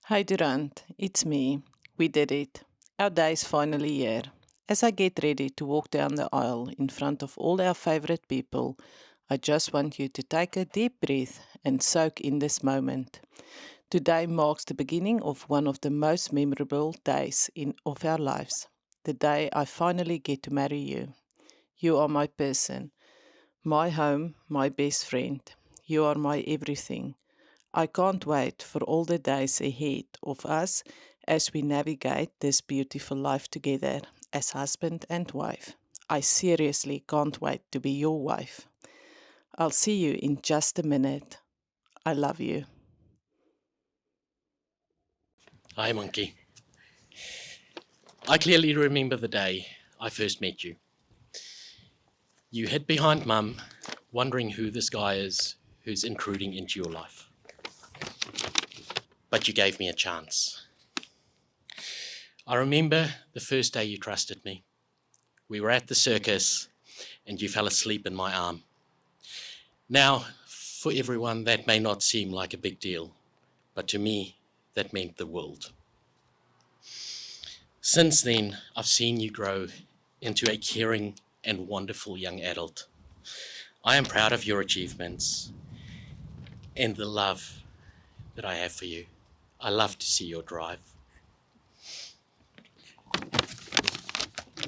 Hi Durant, it's me. We did it. Our day is finally here. As I get ready to walk down the aisle in front of all our favorite people, I just want you to take a deep breath and soak in this moment. Today marks the beginning of one of the most memorable days of our lives. The day I finally get to marry you. You are my person, my home, my best friend. You are my everything. I can't wait for all the days ahead of us as we navigate this beautiful life together as husband and wife. I seriously can't wait to be your wife. I'll see you in just a minute. I love you. Hi, Monkey. I clearly remember the day I first met you. You hid behind Mum, wondering who this guy is who's intruding into your life. But you gave me a chance. I remember the first day you trusted me. We were at the circus and you fell asleep in my arm. Now, for everyone, that may not seem like a big deal, but to me, that meant the world. Since then, I've seen you grow into a caring and wonderful young adult. I am proud of your achievements and the love that I have for you. I love to see your drive.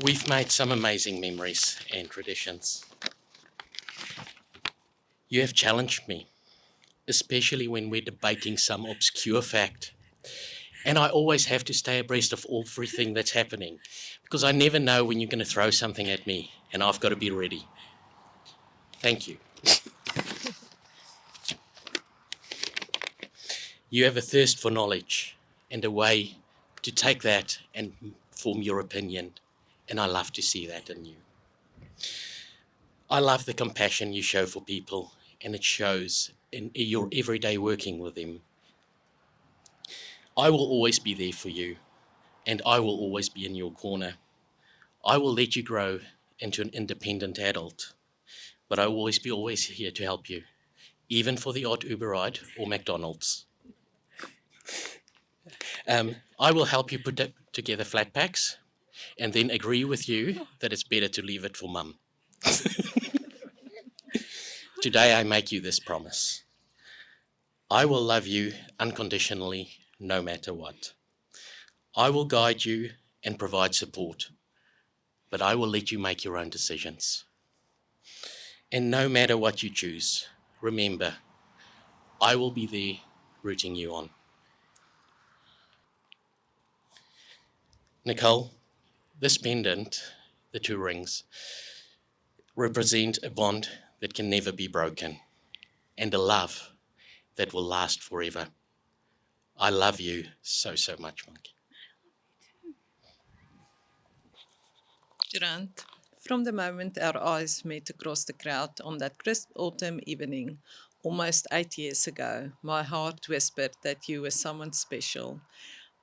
We've made some amazing memories and traditions. You have challenged me, especially when we're debating some obscure fact. And I always have to stay abreast of everything that's happening because I never know when you're going to throw something at me and I've got to be ready. Thank you. You have a thirst for knowledge and a way to take that and form your opinion. And I love to see that in you. I love the compassion you show for people, and it shows in your everyday working with them. I will always be there for you, and I will always be in your corner. I will let you grow into an independent adult, but I will always here to help you, even for the odd Uber ride or McDonald's. I will help you put together flat packs, and then agree with you that it's better to leave it for Mum. Today I make you this promise. I will love you unconditionally, no matter what. I will guide you and provide support, but I will let you make your own decisions. And no matter what you choose, remember, I will be there rooting you on. Nicole, this pendant, the two rings, represent a bond that can never be broken and a love that will last forever. I love you so, so much, Monkey. Durant, from the moment our eyes met across the crowd on that crisp autumn evening, almost 8 years ago, my heart whispered that you were someone special.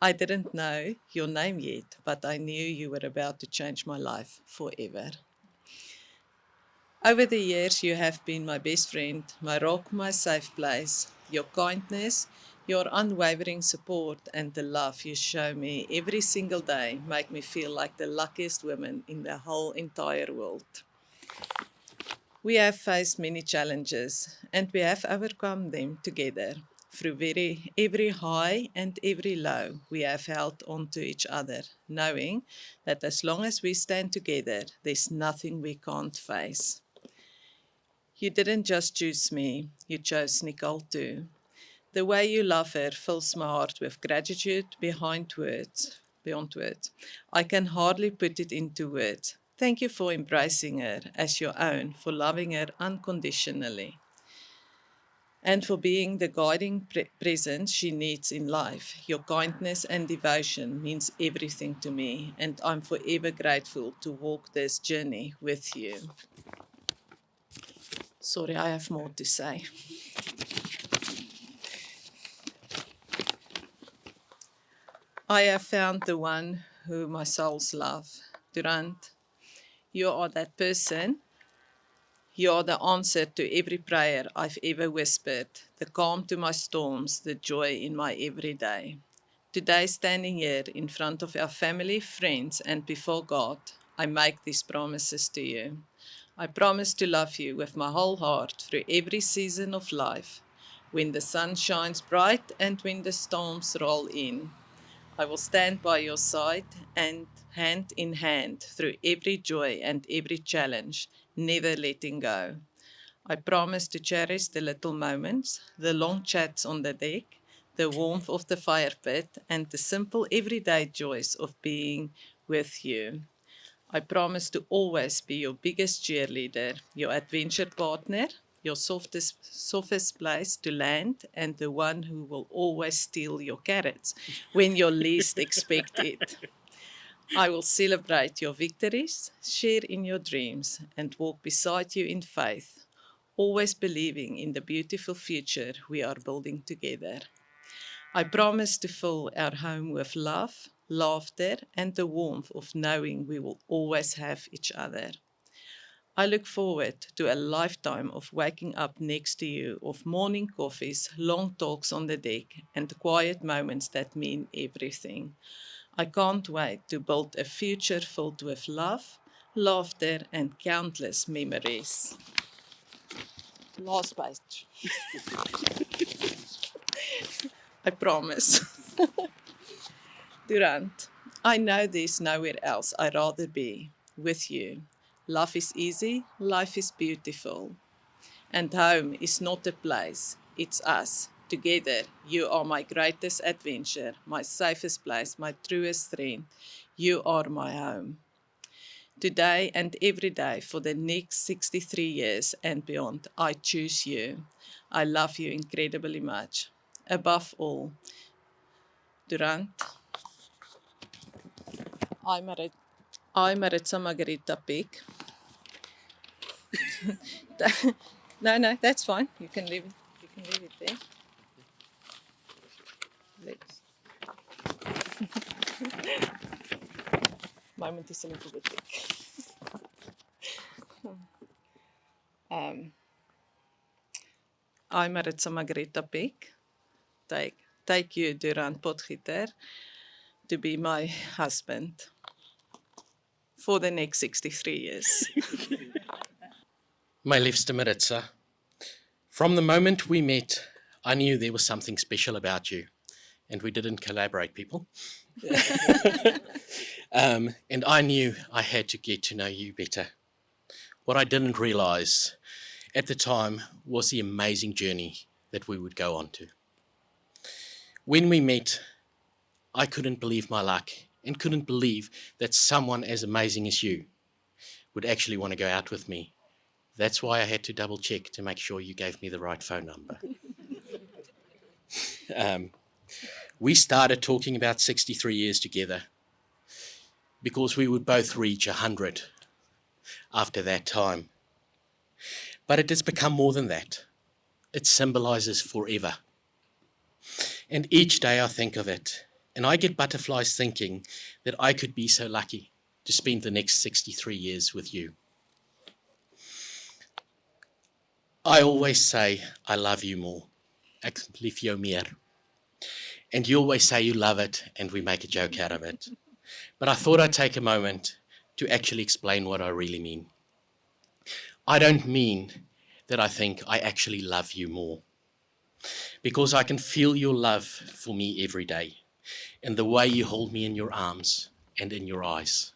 I didn't know your name yet, but I knew you were about to change my life forever. Over the years, you have been my best friend, my rock, my safe place. Your kindness, your unwavering support, and the love you show me every single day make me feel like the luckiest woman in the whole entire world. We have faced many challenges, and we have overcome them together. Through every high and every low, we have held on to each other, knowing that as long as we stand together, there's nothing we can't face. You didn't just choose me, you chose Nicole too. The way you love her fills my heart with gratitude beyond words. I can hardly put it into words. Thank you for embracing her as your own, for loving her unconditionally, and for being the guiding presence she needs in life. Your kindness and devotion means everything to me, and I'm forever grateful to walk this journey with you. Sorry, I have more to say. I have found the one who my soul's love. Durant, you are that person. You are the answer to every prayer I've ever whispered, the calm to my storms, the joy in my everyday. Today, standing here in front of our family, friends, and before God, I make these promises to you. I promise to love you with my whole heart through every season of life, when the sun shines bright and when the storms roll in. I will stand by your side and hand in hand through every joy and every challenge, never letting go. I promise to cherish the little moments, the long chats on the deck, the warmth of the fire pit, and the simple everyday joys of being with you. I promise to always be your biggest cheerleader, your adventure partner, your softest place to land, and the one who will always steal your carrots when you least expect it. I will celebrate your victories, share in your dreams, and walk beside you in faith, always believing in the beautiful future we are building together. I promise to fill our home with love, laughter, and the warmth of knowing we will always have each other. I look forward to a lifetime of waking up next to you, of morning coffees, long talks on the deck, and the quiet moments that mean everything. I can't wait to build a future filled with love, laughter, and countless memories. Last page. I promise. Durant, I know there's nowhere else I'd rather be with you. Love is easy, life is beautiful. And home is not a place, it's us. Together, you are my greatest adventure, my safest place, my truest friend. You are my home. Today and every day for the next 63 years and beyond, I choose you. I love you incredibly much. Above all, Durant, I Maritza Margarita Peak. No, that's fine. You can leave it. You can leave it there. Let's. Moment is a little bit thick. I Maritza Margarita Peak. Take you, Durant Potgieter, to be my husband for the next 63 years. My liefste Maritza, from the moment we met, I knew there was something special about you, and we didn't collaborate, people. And I knew I had to get to know you better. What I didn't realize at the time was the amazing journey that we would go on to. When we met, I couldn't believe my luck and couldn't believe that someone as amazing as you would actually want to go out with me. That's why I had to double check to make sure you gave me the right phone number. We started talking about 63 years together because we would both reach 100 after that time. But it has become more than that. It symbolizes forever. And each day I think of it, and I get butterflies thinking that I could be so lucky to spend the next 63 years with you. I always say, I love you more. Ek lief jou meer. And you always say you love it, and we make a joke out of it. But I thought I'd take a moment to actually explain what I really mean. I don't mean that I think I actually love you more, because I can feel your love for me every day, in the way you hold me in your arms and in your eyes.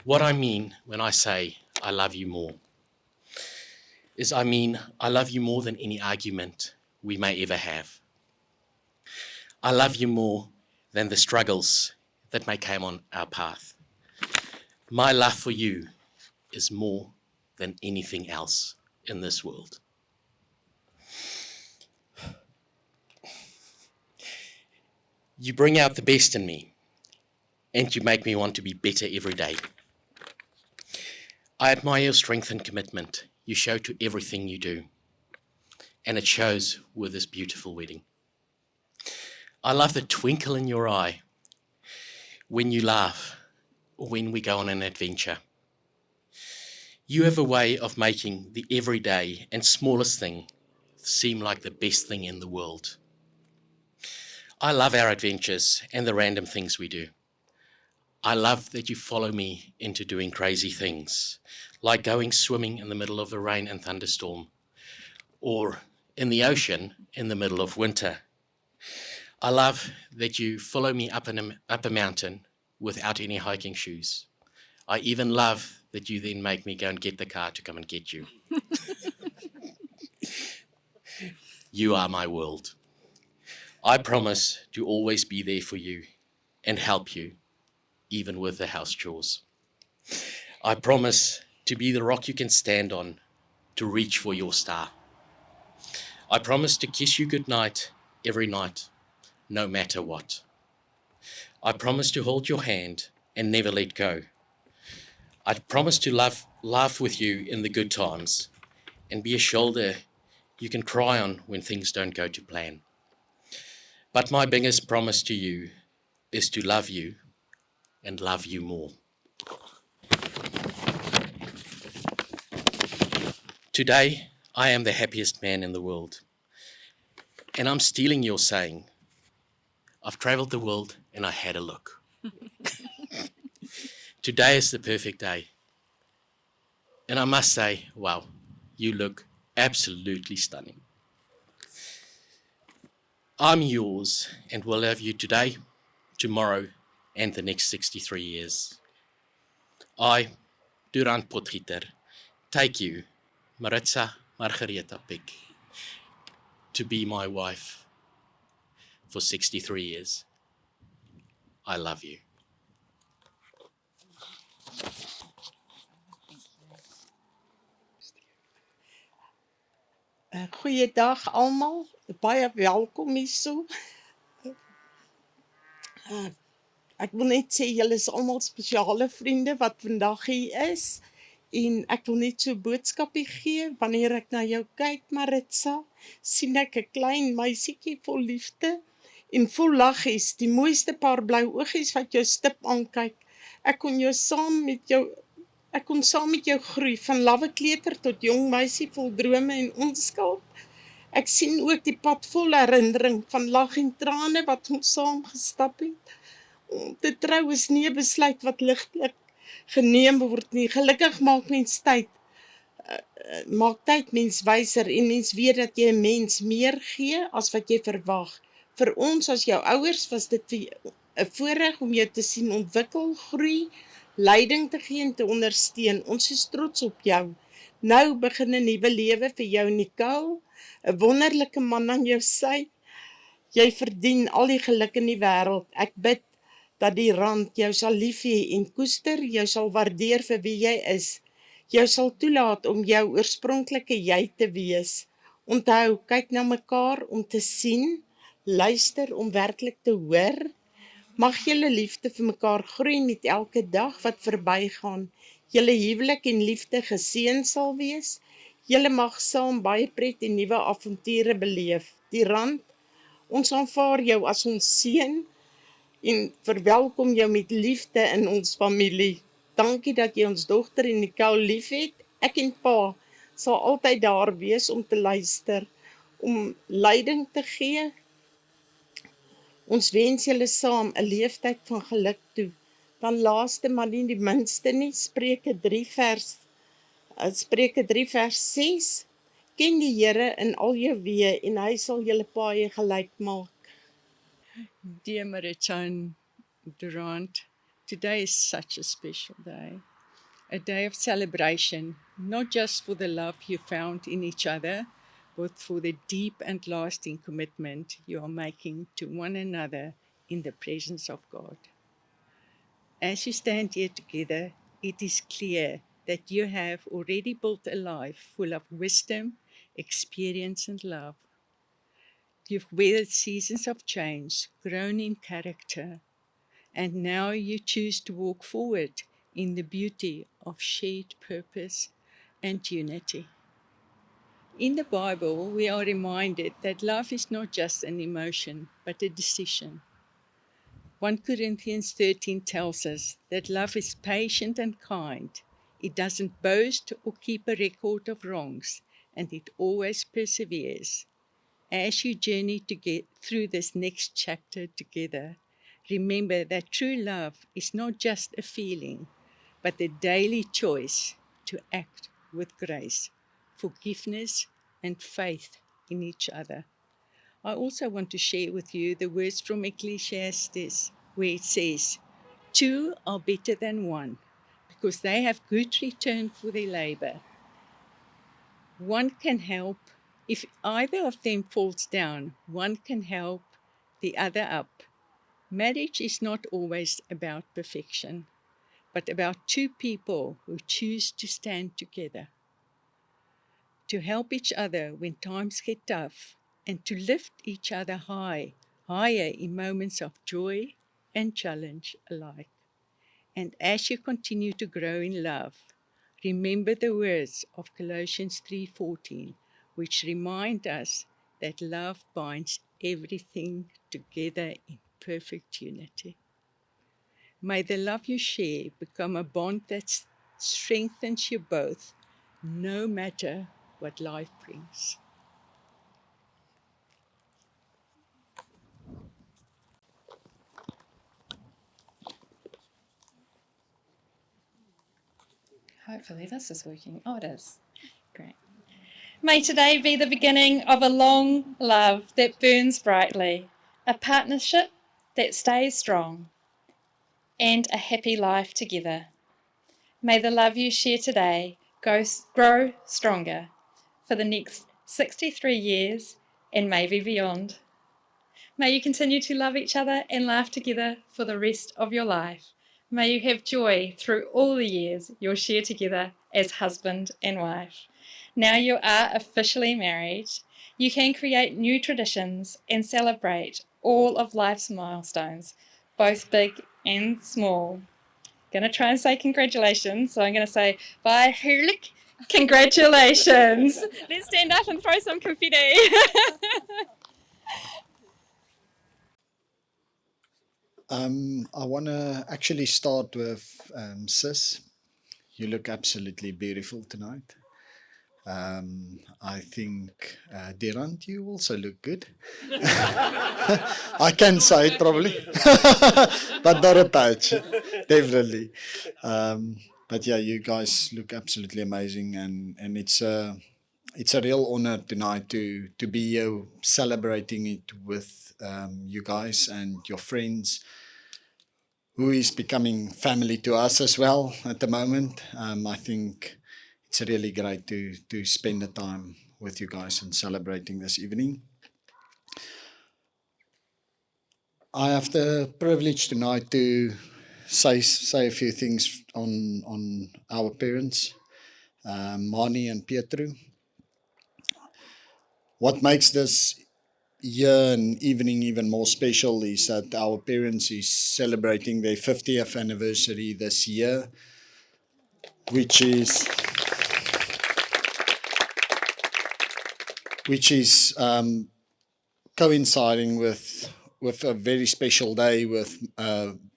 What I mean when I say I love you more is I mean I love you more than any argument we may ever have. I love you more than the struggles that may come on our path. My love for you is more than anything else in this world. You bring out the best in me, and you make me want to be better every day. I admire your strength and commitment you show to everything you do, and it shows with this beautiful wedding. I love the twinkle in your eye when you laugh or when we go on an adventure. You have a way of making the everyday and smallest thing seem like the best thing in the world. I love our adventures and the random things we do. I love that you follow me into doing crazy things, like going swimming in the middle of a rain and thunderstorm, or in the ocean in the middle of winter. I love that you follow me up a mountain without any hiking shoes. I even love that you then make me go and get the car to come and get you. You are my world. I promise to always be there for you and help you, even with the house chores. I promise to be the rock you can stand on to reach for your star. I promise to kiss you goodnight every night, no matter what. I promise to hold your hand and never let go. I promise to laugh with you in the good times and be a shoulder you can cry on when things don't go to plan. But my biggest promise to you is to love you and love you more. Today, I am the happiest man in the world. And I'm stealing your saying. I've traveled the world and I had a look. Today is the perfect day. And I must say, wow, you look absolutely stunning. I'm yours and will love you today, tomorrow, and the next 63 years. I, Durant Potgieter, take you, Maritza Margareta Peck, to be my wife for 63 years. I love you. Goeiedag almal, baie welkom hierso. Ek wil net sê julle is almal spesiale vriende wat vandag hier is en ek wil net so 'n boodskapie gee. Wanneer ek na jou kyk, Maritza, sien ek 'n klein meisietjie vol liefde en vol laggies, die mooiste paar blou oogies wat jou stip aankyk. Ek kon saam met jou groei van lawwe kleuter tot jong meisie vol drome en onskuld. Ek sien ook die pad vol herinnering van lag en trane wat ons saam gestap het. Om te trou is nie 'n besluit wat ligtelik geneem word nie. Gelukkig maak tyd mens wyser en mens weet dat jy 'n mens meer gee as wat jy verwag. Vir ons as jou ouers was dit 'n voorreg om jou te sien ontwikkel, groei, leiding te gee en te ondersteun. Ons is trots op jou. Nou begin 'n nuwe lewe vir jou, Nicole, 'n wonderlike man aan jou sy. Jy verdien al die geluk in die wêreld. Ek bid dat die rand jou sal lief hê en koester, jou sal waardeer vir wie jy is. Jou sal toelaat om jou oorspronklike jy te wees. Onthou, kyk na mekaar om te sien, luister om werklik te hoor. Mag julle liefde vir mekaar groei met elke dag wat verbygaan. Julle huwelik en liefde geseën sal wees. Julle mag saam baie pret en nuwe avonture beleef. Die rand, ons aanvaar jou as ons seun en verwelkom jou met liefde in ons familie. Dankie dat jy ons dogter en Nicole liefhet. Ek en pa sal altyd daar wees om te luister, om leiding te gee. Ons wens julle saam 'n leeftyd van geluk toe. Dan laaste maar nie die minste nie, Spreuke 3 vers 6. Ken die Here in al jou weë en hy sal julle paaie gelyk maak. Dear Maritza and Durant, today is such a special day, a day of celebration, not just for the love you found in each other, but for the deep and lasting commitment you are making to one another in the presence of God. As you stand here together, it is clear that you have already built a life full of wisdom, experience, and love. You've weathered seasons of change, grown in character, and now you choose to walk forward in the beauty of shared purpose and unity. In the Bible, we are reminded that love is not just an emotion, but a decision. 1 Corinthians 13 tells us that love is patient and kind. It doesn't boast or keep a record of wrongs, and it always perseveres. as you journey to get through this next chapter together, remember that true love is not just a feeling, but the daily choice to act with grace, forgiveness, and faith in each other. I also want to share with you the words from Ecclesiastes, where it says, "Two are better than one, because they have good return for their labor. One can help, if either of them falls down, one can help the other up." Marriage is not always about perfection, but about two people who choose to stand together, to help each other when times get tough, and to lift each other higher in moments of joy and challenge alike. And as you continue to grow in love, remember the words of Colossians 3:14, which remind us that love binds everything together in perfect unity. May the love you share become a bond that strengthens you both, no matter what life brings. Hopefully this is working. Oh, it is. Great. May today be the beginning of a long love that burns brightly, a partnership that stays strong, and a happy life together. May the love you share today grow stronger for the next 63 years and maybe beyond. May you continue to love each other and laugh together for the rest of your life. May you have joy through all the years you'll share together as husband and wife. Now you are officially married, you can create new traditions and celebrate all of life's milestones, both big and small. Going to try and say congratulations, so I'm going to say, bye, Hurlik. Congratulations. Let's stand up and throw some confetti. I want to actually start with Sis. You look absolutely beautiful tonight. I think, Derant, you also look good. I can say it probably, but not a patch, definitely. But yeah, you guys look absolutely amazing, and it's a real honor tonight to be here celebrating it with you guys and your friends, who is becoming family to us as well at the moment. I think it's really great to spend the time with you guys and celebrating this evening. I have the privilege tonight to say a few things on our parents, Mani and Pietru. What makes this year and evening even more special is that our parents is celebrating their 50th anniversary this year, which is coinciding with a very special day with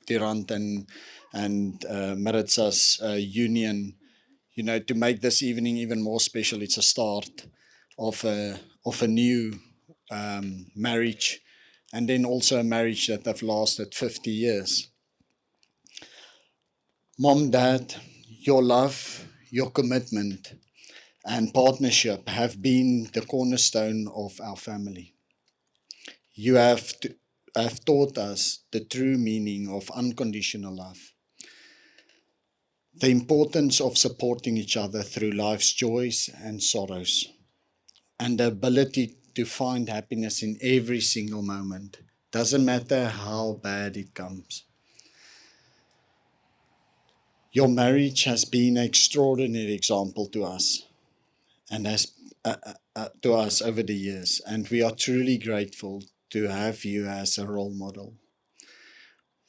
Tirant and Maritza's union. You know, to make this evening even more special, it's a start of a new marriage, and then also a marriage that have lasted 50 years. Mom, Dad, your love, your commitment, and partnership have been the cornerstone of our family. You have taught us the true meaning of unconditional love, the importance of supporting each other through life's joys and sorrows, and the ability to find happiness in every single moment. Doesn't matter how bad it comes. Your marriage has been an extraordinary example to us, and has to us over the years, and we are truly grateful to have you as a role model.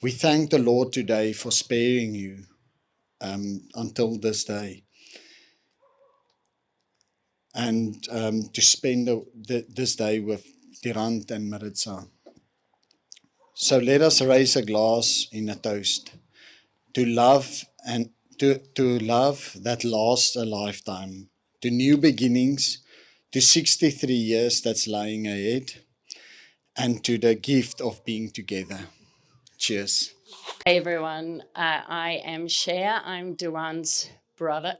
We thank the Lord today for sparing you until this day, and to spend this day with Tirant and Maritza. So let us raise a glass in a toast to love, and to love that lasts a lifetime, to new beginnings, to 63 years that's lying ahead, and to the gift of being together. Cheers. Hey everyone, I am Cher. I'm Duran's brother.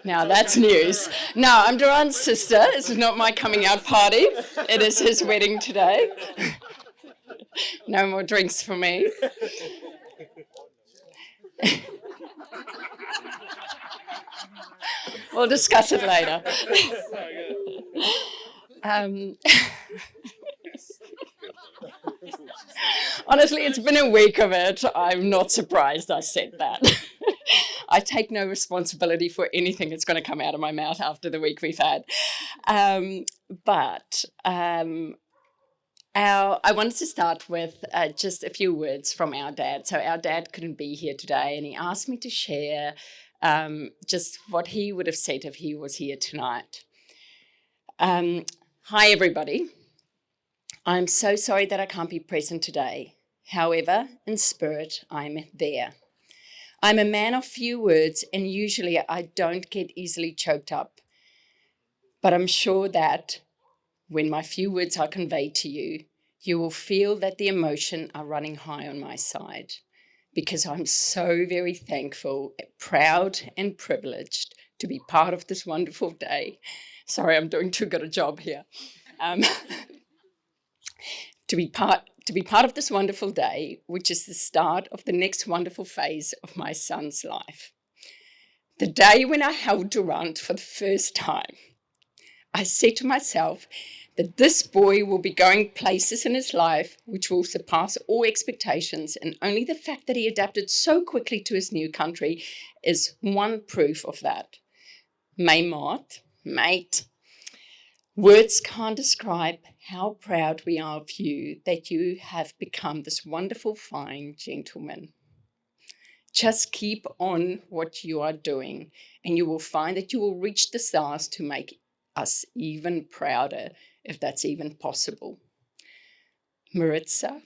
Now that's news. No, I'm Duran's sister. This is not my coming out party. It is his wedding today. No more drinks for me. We'll discuss it later. Honestly, it's been a week of it. I'm not surprised I said that. I take no responsibility for anything that's going to come out of my mouth after the week we've had. I wanted to start with just a few words from our dad. So our dad couldn't be here today, and he asked me to share just what he would have said if he was here tonight. Hi, everybody. I'm so sorry that I can't be present today. However, in spirit, I'm there. I'm a man of few words, and usually I don't get easily choked up. But I'm sure that when my few words are conveyed to you, you will feel that the emotion are running high on my side, because I'm so very thankful, proud, and privileged to be part of this wonderful day. Sorry, I'm doing too good a job here. To be part of this wonderful day, which is the start of the next wonderful phase of my son's life. The day when I held Durant for the first time, I said to myself that this boy will be going places in his life which will surpass all expectations, and only the fact that he adapted so quickly to his new country is one proof of that. Mate, words can't describe how proud we are of you that you have become this wonderful, fine gentleman. Just keep on what you are doing, and you will find that you will reach the stars to make us even prouder, if that's even possible. Maritza,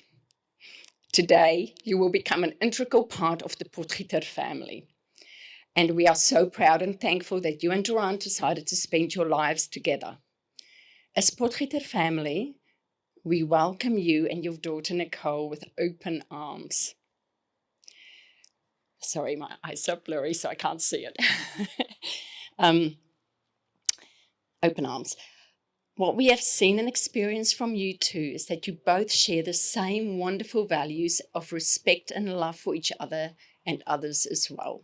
today you will become an integral part of the Potgieter family. And we are so proud and thankful that you and Durant decided to spend your lives together. As Potgieter family, we welcome you and your daughter Nicole with open arms. Sorry, my eyes are blurry, so I can't see it. Open arms. What we have seen and experienced from you two is that you both share the same wonderful values of respect and love for each other and others as well.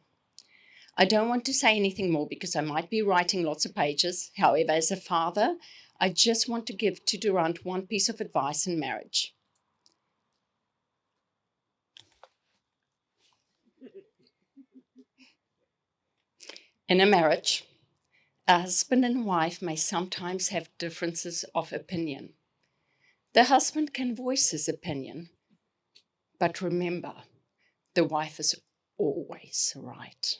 I don't want to say anything more because I might be writing lots of pages. However, as a father, I just want to give to Durant one piece of advice in marriage. In a marriage, a husband and wife may sometimes have differences of opinion. The husband can voice his opinion, but remember, the wife is always right.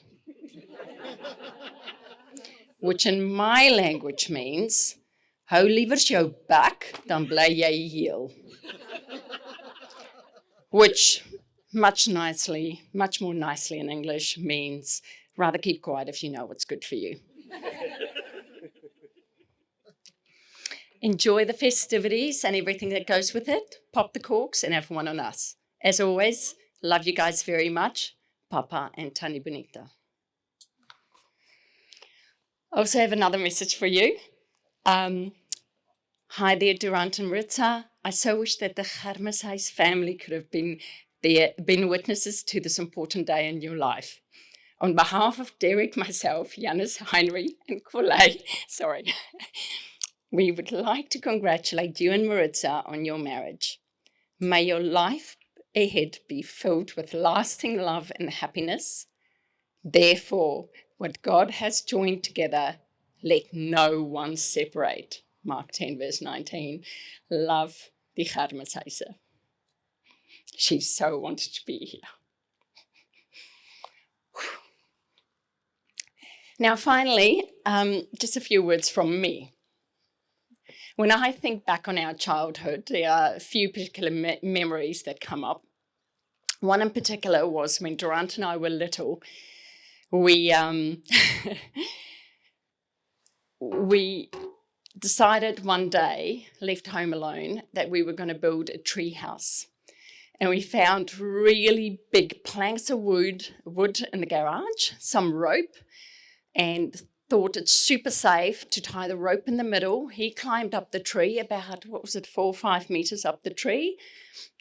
Which in my language means, hou liewer jou bek, dan bly jy heel. Which much more nicely in English means, rather keep quiet if you know what's good for you. Enjoy the festivities and everything that goes with it. Pop the corks and have one on us. As always, love you guys very much. Papa and Tani Bonita. I also have another message for you. Hi there, Durant and Maritza. I so wish that the Germishuis family could have been witnesses to this important day in your life. On behalf of Derek, myself, Janus, Heinrich, and Kolei, we would like to congratulate you and Maritza on your marriage. May your life ahead be filled with lasting love and happiness. Therefore, what God has joined together, let no one separate. Mark 10, verse 19. Love die Germishuise. She so wanted to be here. Now, finally, just a few words from me. When I think back on our childhood, there are a few particular memories that come up. One in particular was when Durant and I were little. We we decided one day, left home alone, that we were going to build a tree house. And we found really big planks of wood in the garage, some rope, and thought it's super safe to tie the rope in the middle. He climbed up the tree about, 4 or 5 meters up the tree,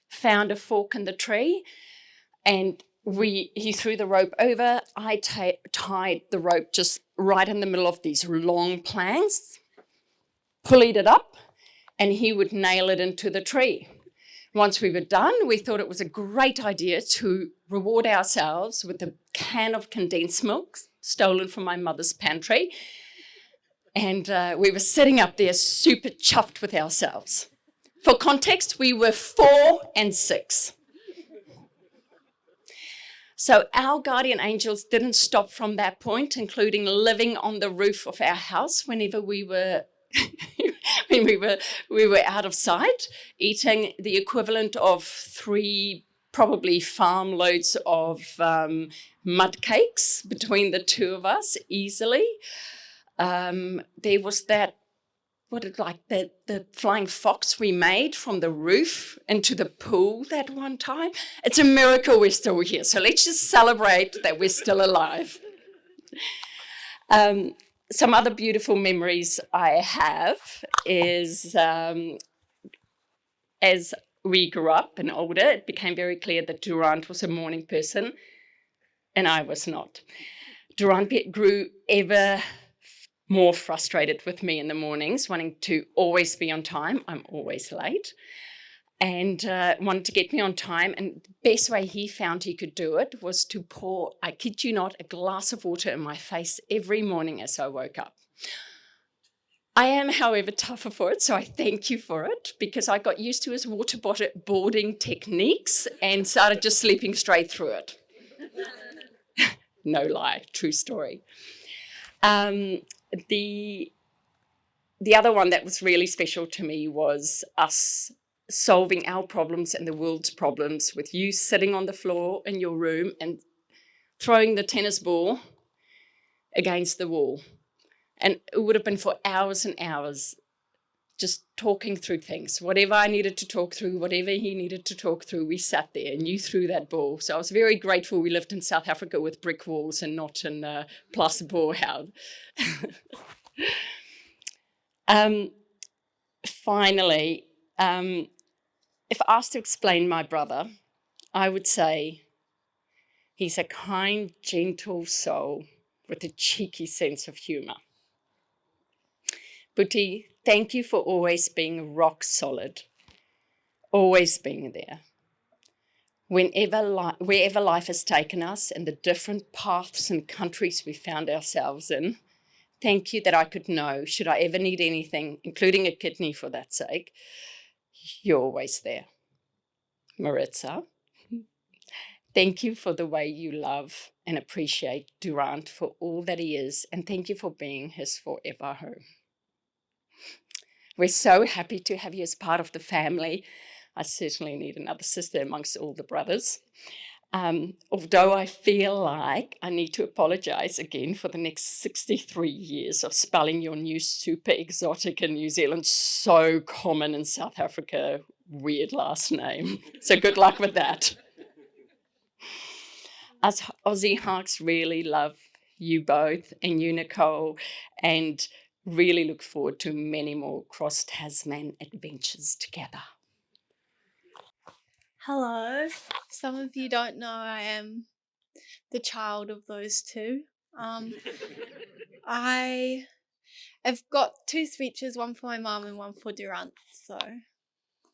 found a fork in the tree, and he threw the rope over. I tied the rope just right in the middle of these long planks, pulleyed it up, and he would nail it into the tree. Once we were done, we thought it was a great idea to reward ourselves with a can of condensed milk stolen from my mother's pantry. And we were sitting up there super chuffed with ourselves. For context, we were 4 and 6. So our guardian angels didn't stop from that point, including living on the roof of our house whenever we were when we were out of sight, eating the equivalent of 3 probably farm loads of mud cakes between the two of us easily. There was that, the flying fox we made from the roof into the pool that one time. It's a miracle we're still here. So let's just celebrate that we're still alive. Some other beautiful memories I have is as we grew up and older, it became very clear that Durant was a morning person and I was not. Durant grew ever more frustrated with me in the mornings, wanting to always be on time. I'm always late. And wanted to get me on time. And the best way he found he could do it was to pour, I kid you not, a glass of water in my face every morning as I woke up. I am, however, tougher for it, so I thank you for it, because I got used to his waterboarding techniques and started just sleeping straight through it. No lie, true story. The other one that was really special to me was us solving our problems and the world's problems with you sitting on the floor in your room and throwing the tennis ball against the wall. And it would have been for hours and hours just talking through things. Whatever I needed to talk through, whatever he needed to talk through, we sat there and you threw that ball. So I was very grateful we lived in South Africa with brick walls and not in plasterboard house. Finally, if asked to explain my brother, I would say he's a kind, gentle soul with a cheeky sense of humor. Boetie, thank you for always being rock solid, always being there. Wherever life has taken us and the different paths and countries we found ourselves in, thank you that I could know, should I ever need anything, including a kidney for that sake, you're always there. Maritza, thank you for the way you love and appreciate Durant for all that he is, and thank you for being his forever home. We're so happy to have you as part of the family. I certainly need another sister amongst all the brothers. Although I feel like I need to apologize again for the next 63 years of spelling your new super exotic in New Zealand, so common in South Africa, weird last name. So good luck with that. Us Aussie Hawks really love you both and you, Nicole, and really look forward to many more cross-Tasman adventures together. Hello. Some of you don't know I am the child of those two. I have got 2 speeches, one for my mum and one for Durant. So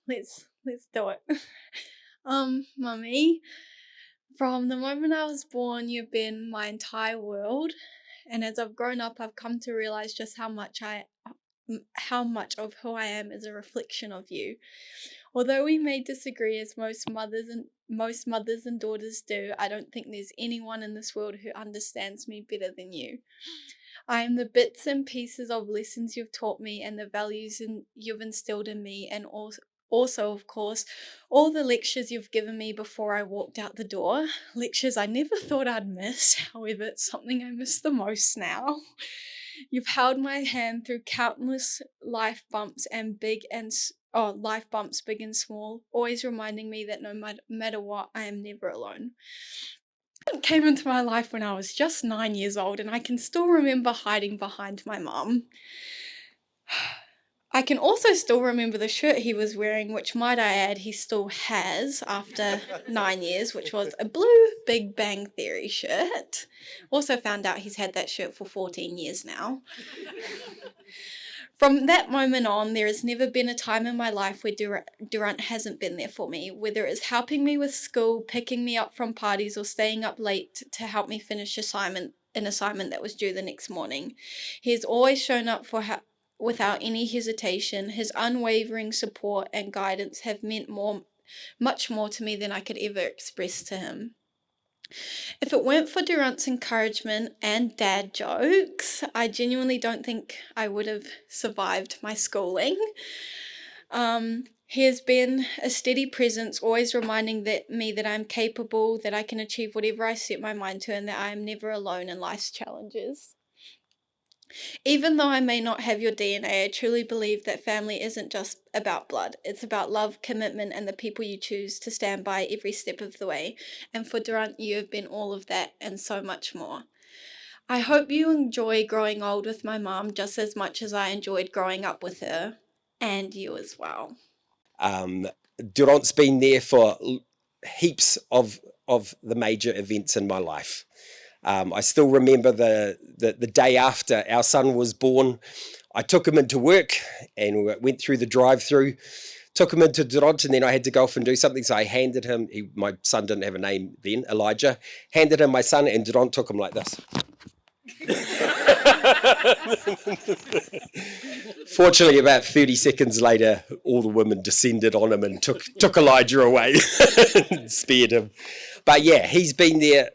let's do it. Mummy, from the moment I was born, you've been my entire world, and as I've grown up, I've come to realize just how much of who I am is a reflection of you. Although we may disagree, as most mothers and daughters do, I don't think there's anyone in this world who understands me better than you. I am the bits and pieces of lessons you've taught me and the values you've instilled in me, and also, of course, all the lectures you've given me before I walked out the door. Lectures I never thought I'd miss, however, it's something I miss the most now. You've held my hand through countless life bumps and life bumps big and small, always reminding me that no matter what, I am never alone. It came into my life when I was just 9 years old, and I can still remember hiding behind my mum. I can also still remember the shirt he was wearing, which, might I add, he still has after 9 years, which was a blue Big Bang Theory shirt. Also found out he's had that shirt for 14 years now. From that moment on, there has never been a time in my life where Durant hasn't been there for me, whether it's helping me with school, picking me up from parties, or staying up late to help me finish an assignment that was due the next morning. He has always shown up without any hesitation. His unwavering support and guidance have meant much more to me than I could ever express to him. If it weren't for Durant's encouragement and dad jokes, I genuinely don't think I would have survived my schooling. He has been a steady presence, always reminding me that I'm capable, that I can achieve whatever I set my mind to, and that I am never alone in life's challenges. Even though I may not have your DNA, I truly believe that family isn't just about blood. It's about love, commitment, and the people you choose to stand by every step of the way. And for Durant, you have been all of that and so much more. I hope you enjoy growing old with my mum just as much as I enjoyed growing up with her, and you as well. Durant's been there for heaps of the major events in my life. I still remember the day after our son was born. I took him into work and we went through the drive-through, took him into Durant, and then I had to go off and do something. So I handed him, my son didn't have a name then, Elijah, handed him my son, and Durant took him like this. Fortunately, about 30 seconds later, all the women descended on him and took Elijah away and spared him. But yeah, he's been there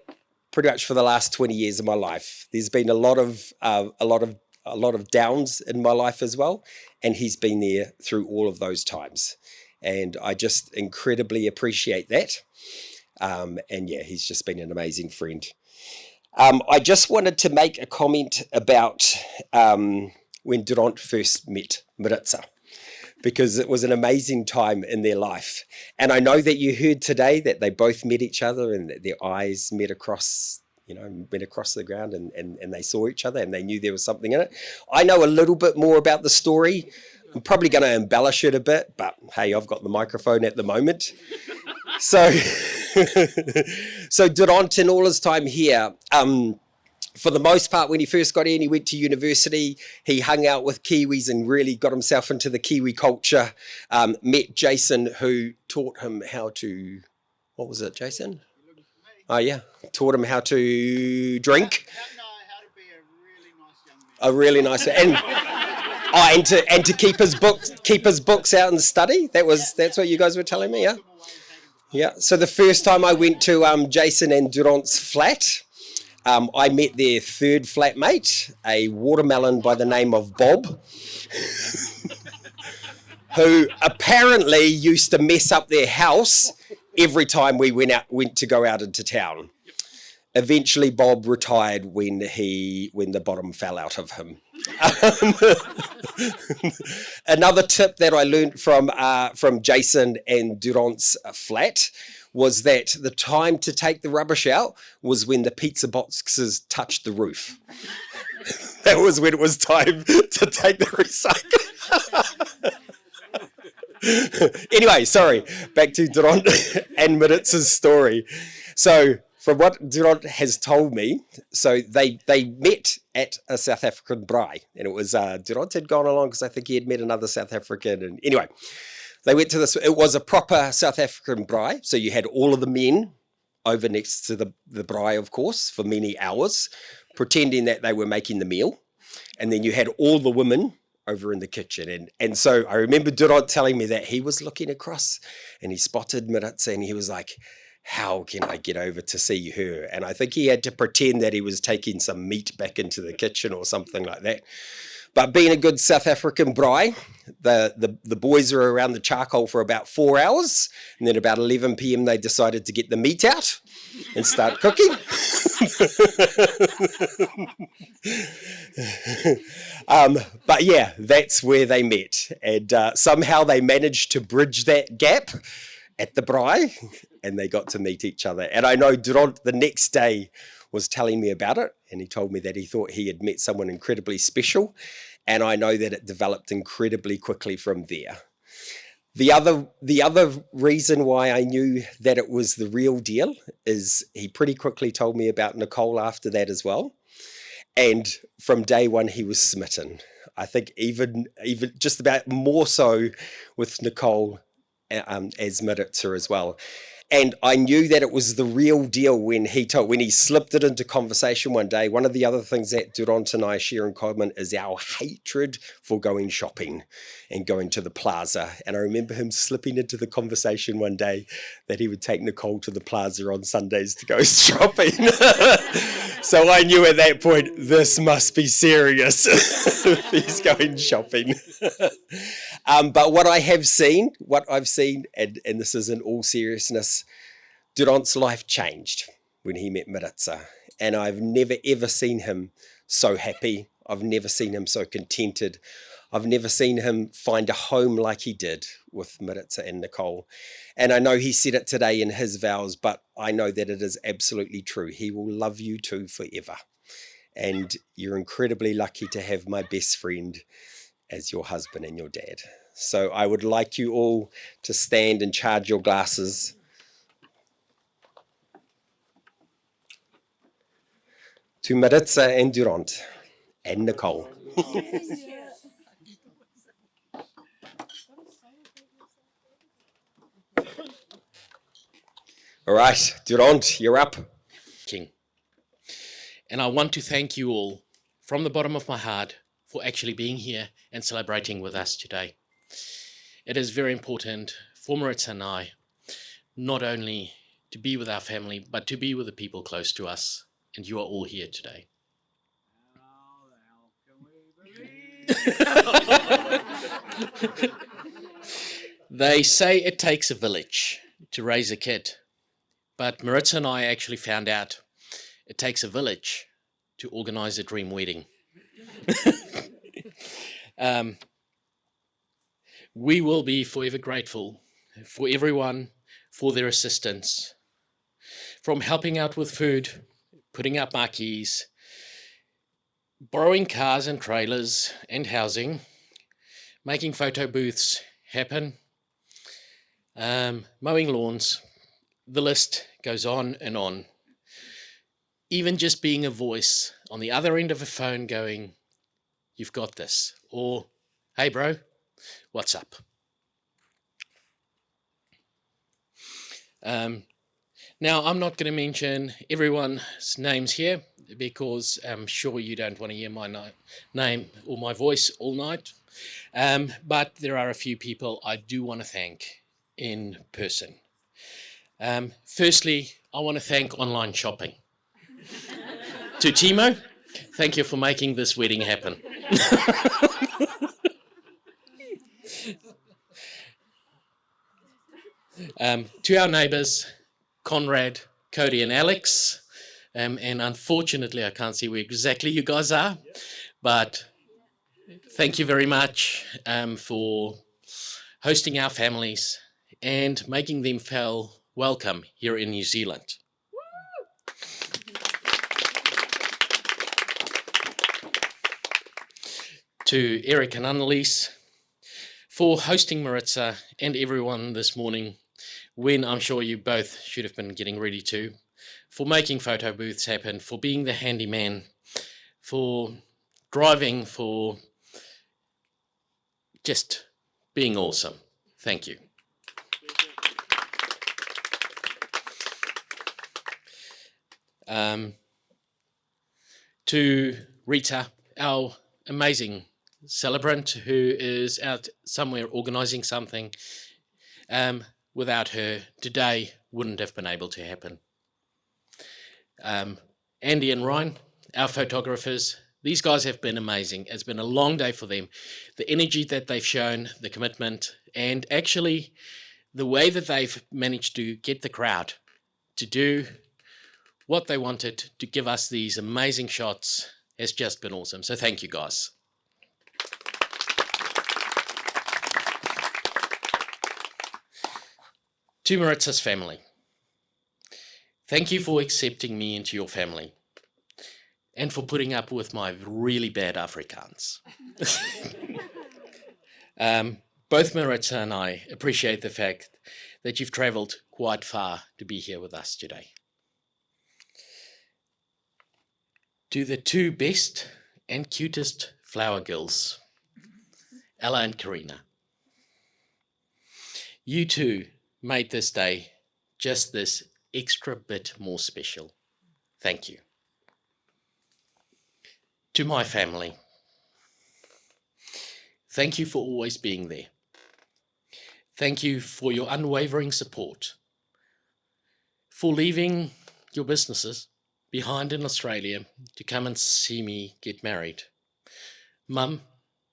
pretty much for the last 20 years of my life. There's been a lot of downs in my life as well, and he's been there through all of those times, and I just incredibly appreciate that. And yeah, he's just been an amazing friend. I just wanted to make a comment about when Durant first met Maritza, because it was an amazing time in their life. And I know that you heard today that they both met each other and that their eyes met across the ground, and they saw each other and they knew there was something in it. I know a little bit more about the story. I'm probably going to embellish it a bit, but hey, I've got the microphone at the moment. So, so Durant, in all his time here, for the most part, when he first got in, he went to university, he hung out with Kiwis and really got himself into the Kiwi culture, met Jason, who taught him how to, what was it, Jason? Oh yeah, taught him how to drink. How to be a really nice young man. And to keep his books out and study. That's what you guys were telling me, yeah? Yeah, so the first time I went to Jason and Durant's flat, I met their third flatmate, a watermelon by the name of Bob, who apparently used to mess up their house every time we went to go out into town. Eventually, Bob retired when the bottom fell out of him. Another tip that I learned from Jason and Durant's flat was that the time to take the rubbish out was when the pizza boxes touched the roof. That was when it was time to take the recycle. Anyway, sorry, back to Durant and Maritza's story. So from what Durant has told me, so they met at a South African braai, and it was Durant had gone along because I think he had met another South African, and anyway, they went to this. It was a proper South African braai, so you had all of the men over next to the braai, of course, for many hours, pretending that they were making the meal, and then you had all the women over in the kitchen, and so I remember Durant telling me that he was looking across and he spotted Maritza and he was like, how can I get over to see her? And I think he had to pretend that he was taking some meat back into the kitchen or something like that. But being a good South African braai, the boys are around the charcoal for about 4 hours, and then about 11 p.m. they decided to get the meat out and start cooking. But yeah, that's where they met, and somehow they managed to bridge that gap at the braai, and they got to meet each other. And I know Durant the next day was telling me about it, and he told me that he thought he had met someone incredibly special, and I know that it developed incredibly quickly from there. The other reason why I knew that it was the real deal is he pretty quickly told me about Nicole after that as well. And from day one, he was smitten. I think even just about more so with Nicole as Maritza as well. And I knew that it was the real deal when he slipped it into conversation one day. One of the other things that Durant and I share in common is our hatred for going shopping and going to the plaza. And I remember him slipping into the conversation one day that he would take Nicole to the plaza on Sundays to go shopping. So I knew at that point, this must be serious. He's going shopping. But what I've seen, and this is in all seriousness, Durant's life changed when he met Maritza. And I've never, ever seen him so happy. I've never seen him so contented. I've never seen him find a home like he did with Maritza and Nicole. And I know he said it today in his vows, but I know that it is absolutely true. He will love you two forever. And you're incredibly lucky to have my best friend as your husband and your dad. So I would like you all to stand and charge your glasses. To Maritza and Durant and Nicole. All right, Durant, you're up. King. And I want to thank you all from the bottom of my heart for actually being here and celebrating with us today. It is very important for Maritza and I not only to be with our family, but to be with the people close to us. And you are all here today. They say it takes a village to raise a kid, but Maritza and I actually found out it takes a village to organize a dream wedding. We will be forever grateful for everyone for their assistance, from helping out with food, putting up marquees, borrowing cars and trailers and housing, making photo booths happen, mowing lawns. The list goes on and on. Even just being a voice on the other end of a phone going, "You've got this," or "Hey bro, what's up?" Now, I'm not going to mention everyone's names here because I'm sure you don't want to hear my name or my voice all night. But there are a few people I do want to thank in person. Firstly, I want to thank online shopping. To Timo, thank you for making this wedding happen. To our neighbours, Conrad, Cody and Alex, and unfortunately I can't see where exactly you guys are, but thank you very much for hosting our families and making them feel welcome here in New Zealand. To Eric and Annalise for hosting Maritza and everyone this morning when I'm sure you both should have been getting ready to, for making photo booths happen, for being the handyman, for driving, for just being awesome. Thank you. To Rita, our amazing celebrant who is out somewhere organising something. Without her, today wouldn't have been able to happen. Andy and Ryan, our photographers, These guys have been amazing. It's been a long day for them. The energy that they've shown, the commitment, and actually the way that they've managed to get the crowd to do what they wanted, to give us these amazing shots, has just been awesome. So thank you, guys. To Maritza's family, thank you for accepting me into your family and for putting up with my really bad Afrikaans. Both Maritza and I appreciate the fact that you've traveled quite far to be here with us today. To the two best and cutest flower girls, Ella and Karina. You two made this day just this extra bit more special. Thank you. To my family, thank you for always being there. Thank you for your unwavering support, for leaving your businesses behind in Australia to come and see me get married. Mum,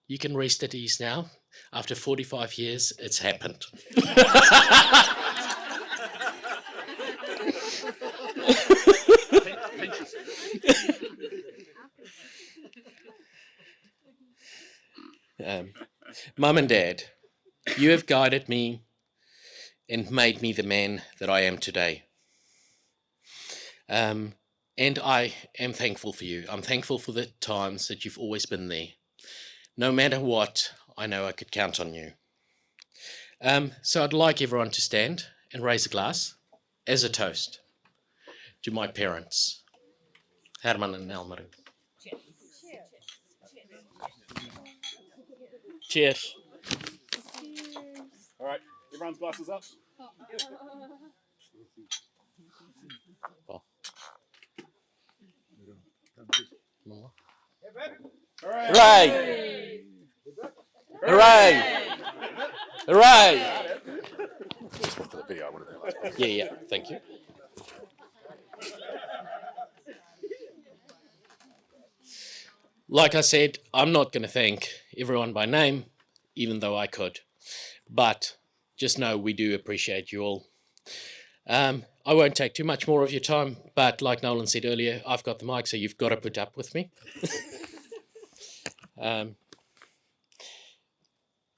you can rest at ease now. After 45 years, it's happened. Mum and Dad, you have guided me and made me the man that I am today. And I am thankful for you. I'm thankful for the times that you've always been there. No matter what, I know I could count on you. So I'd like everyone to stand and raise a glass as a toast to my parents, Herman and Elmarie. Cheers. All right, everyone's glasses up. Oh. Hooray! Hooray! Hooray! Just for the video, I wanted that last one. Yeah, thank you. Like I said, I'm not going to thank everyone by name, even though I could. But just know we do appreciate you all. I won't take too much more of your time, but like Nolan said earlier, I've got the mic, so you've got to put up with me.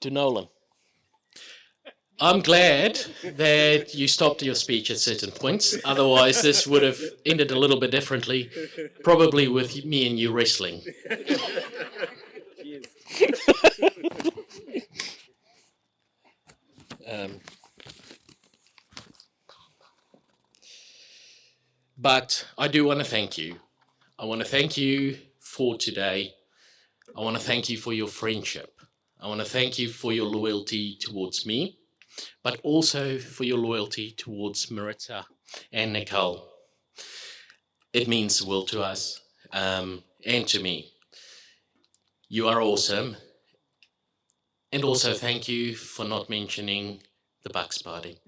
To Nolan, I'm glad that you stopped your speech at certain points. Otherwise, this would have ended a little bit differently, probably with me and you wrestling. But I do want to thank you. I want to thank you for today. I want to thank you for your friendship. I want to thank you for your loyalty towards me, but also for your loyalty towards Maritza and Nicole. It means the world to us and to me. You are awesome. And also thank you for not mentioning the Bucks party.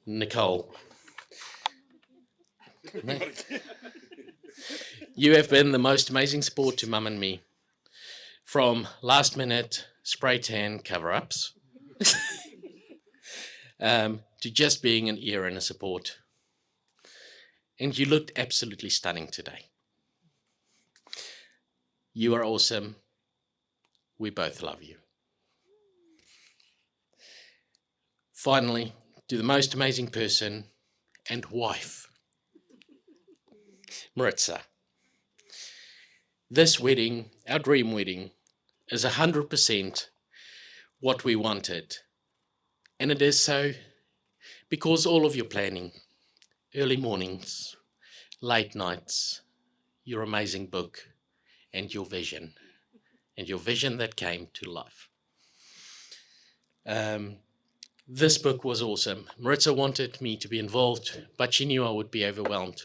Nicole, you have been the most amazing support to Mum and me. From last minute spray tan cover-ups to just being an ear and a support. And you looked absolutely stunning today. You are awesome. We both love you. Finally, to the most amazing person and wife, Maritza. This wedding, our dream wedding, is 100% what we wanted. And it is so because all of your planning, early mornings, late nights, your amazing book, and your vision that came to life. This book was awesome. Maritza wanted me to be involved, but she knew I would be overwhelmed.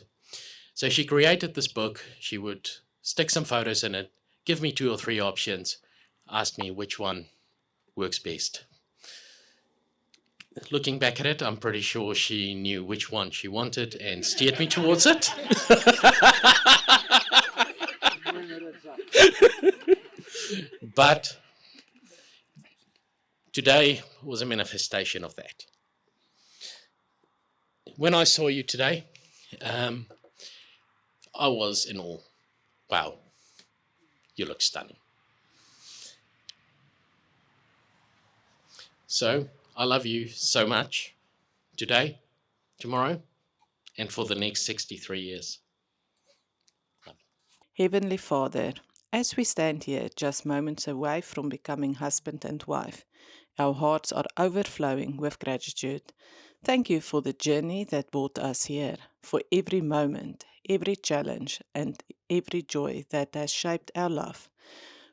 So she created this book. She would stick some photos in it, give me 2 or 3 options, ask me which one works best. Looking back at it, I'm pretty sure she knew which one she wanted and steered me towards it. But today was a manifestation of that. When I saw you today, I was in awe. Wow, you look stunning. So I love you so much today, tomorrow, and for the next 63 years. Heavenly Father, as we stand here just moments away from becoming husband and wife, our hearts are overflowing with gratitude. Thank you for the journey that brought us here, for every moment, every challenge, and every joy that has shaped our love.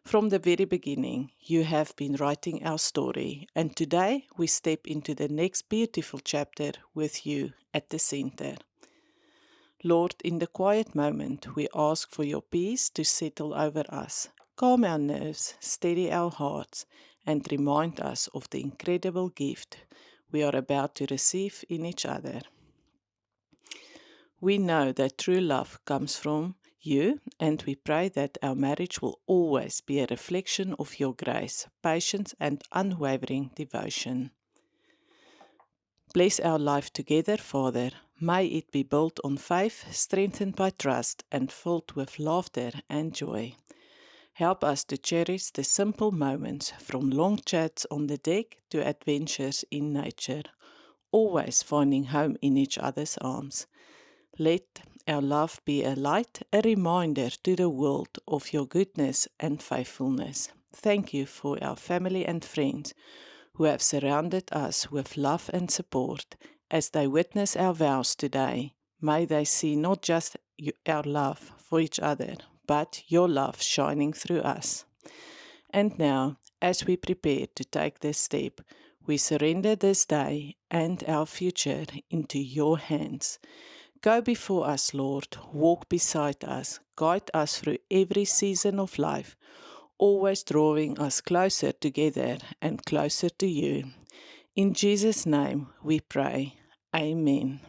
From the very beginning, you have been writing our story, and today we step into the next beautiful chapter with you at the center. Lord, in the quiet moment, we ask for your peace to settle over us, calm our nerves, steady our hearts, and remind us of the incredible gift we are about to receive in each other. We know that true love comes from you, and we pray that our marriage will always be a reflection of your grace, patience, and unwavering devotion. Bless our life together, Father. May it be built on faith, strengthened by trust, and filled with laughter and joy. Help us to cherish the simple moments, from long chats on the deck to adventures in nature, always finding home in each other's arms. Let our love be a light, a reminder to the world of your goodness and faithfulness. Thank you for our family and friends who have surrounded us with love and support as they witness our vows today. May they see not just our love for each other, but your love shining through us. And now, as we prepare to take this step, we surrender this day and our future into your hands. Go before us, Lord, walk beside us, guide us through every season of life, always drawing us closer together and closer to you. In Jesus' name we pray. Amen.